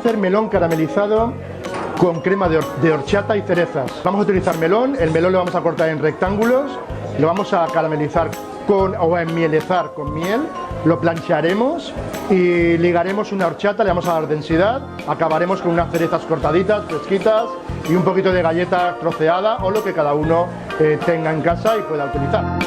hacer melón caramelizado con crema de horchata y cerezas. Vamos a utilizar melón, el melón lo vamos a cortar en rectángulos, lo vamos a caramelizar o a enmielezar con miel, lo plancharemos y ligaremos una horchata, le vamos a dar densidad, acabaremos con unas cerezas cortaditas, fresquitas y un poquito de galleta troceada o lo que cada uno tenga en casa y pueda utilizar.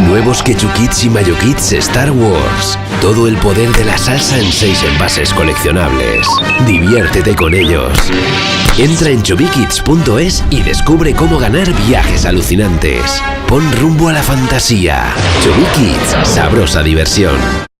Nuevos Ketchup Kits y Mayo Kits Star Wars. Todo el poder de la salsa en 6 envases coleccionables. Diviértete con ellos. Entra en chubikits.es y descubre cómo ganar viajes alucinantes. Pon rumbo a la fantasía. Chubikits, sabrosa diversión.